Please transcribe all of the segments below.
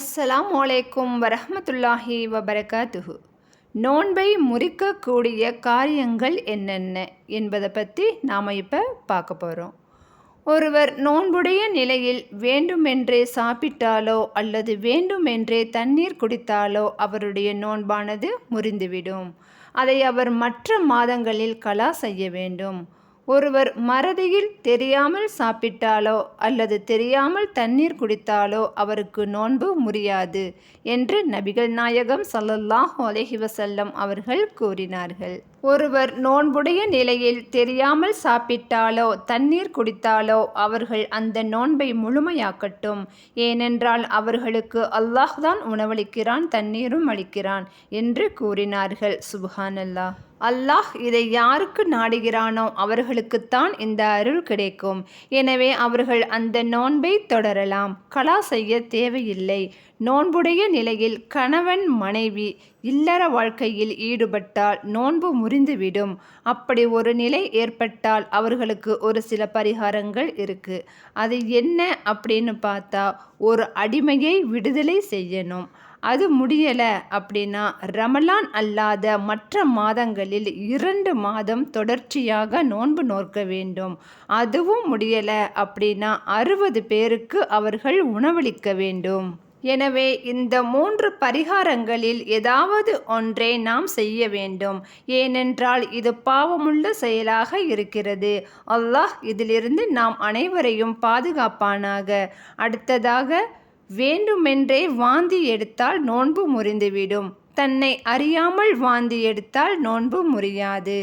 அஸ்ஸலாமு அலைக்கும் வரஹ்மத்துல்லாஹி வபரகாத்துஹு. நோன்பை முறிக்கக்கூடிய காரியங்கள் என்னென்ன என்பதை பற்றி நாம் இப்போ பார்க்க போகிறோம். ஒருவர் நோன்புடைய நிலையில் வேண்டுமென்றே சாப்பிட்டாலோ அல்லது வேண்டுமென்றே தண்ணீர் குடித்தாலோ அவருடைய நோன்பானது முறிந்துவிடும். அதை அவர் மற்ற மாதங்களில் கலா செய்ய வேண்டும். ஒருவர் மறதியில் தெரியாமல் சாப்பிட்டாலோ அல்லது தெரியாமல் தண்ணீர் குடித்தாலோ அவருக்கு நோன்பு முறியாது என்று நபிகள் நாயகம் ஸல்லல்லாஹு அலைஹி வஸல்லம் அவர்கள் கூறினார்கள். ஒருவர் நோன்புடைய நிலையில் தெரியாமல் சாப்பிட்டாலோ தண்ணீர் குடித்தாலோ அவர்கள் அந்த நோன்பை முழுமையாக்கட்டும். ஏனென்றால் அவர்களுக்கு அல்லாஹ் தான் உணவளிக்கிறான், தண்ணீரும் அளிக்கிறான் என்று கூறினார்கள். சுப்ஹானல்லாஹ். அல்லாஹ் இதை யாருக்கு நாடுகிறானோ அவர்களுக்குத்தான் இந்த அருள் கிடைக்கும். எனவே அவர்கள் அந்த நோன்பை தொடரலாம், கலா செய்ய தேவையில்லை. நோன்புடைய நிலையில் கணவன் மனைவி இல்லற வாழ்க்கையில் ஈடுபட்டால் நோன்பு முறிந்துவிடும். அப்படி ஒரு நிலை ஏற்பட்டால் அவர்களுக்கு ஒரு சில பரிகாரங்கள் இருக்கு. அது என்ன அப்படின்னு பார்த்தா, ஒரு அடிமையை விடுதலை செய்யணும். அது முடியலை அப்படின்னா ரமலான் அல்லாத மற்ற மாதங்களில் 2 மாதம் தொடர்ச்சியாக நோன்பு நோக்க வேண்டும். அதுவும் முடியலை அப்படின்னா 60 பேருக்கு அவர்கள் உணவளிக்க வேண்டும். எனவே இந்த 3 பரிகாரங்களில் ஏதாவது ஒன்றை நாம் செய்ய வேண்டும். ஏனென்றால் இது பாவமுள்ள செயலாக இருக்கிறது. அல்லாஹ் இதிலிருந்து நாம் அனைவரையும் பாதுகாப்பானாக. அடுத்ததாக, வேண்டுமென்றே வாந்தி எடுத்தால் நோன்பு முறிந்துவிடும். தன்னை அறியாமல் வாந்தி எடுத்தால் நோன்பு முறியாது.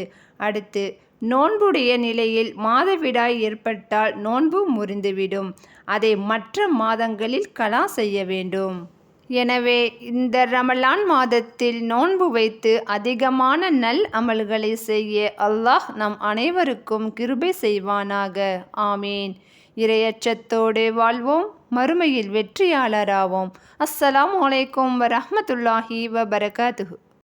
அடுத்து, நோன்புடைய நிலையில் மாதவிடாய் ஏற்பட்டால் நோன்பு முறிந்துவிடும். அதை மற்ற மாதங்களில் கலா செய்ய வேண்டும். எனவே இந்த ரமலான் மாதத்தில் நோன்பு வைத்து அதிகமான நல் அமல்களை செய்ய அல்லாஹ் நம் அனைவருக்கும் கிருபை செய்வானாக. ஆமீன். இறையச்சத்தோடு வாழ்வோம், மறுமையில் வெற்றியாளராவோம். அஸ்ஸலாமு அலைக்கும் வரஹ்மத்துல்லாஹி வபரகாத்துஹு.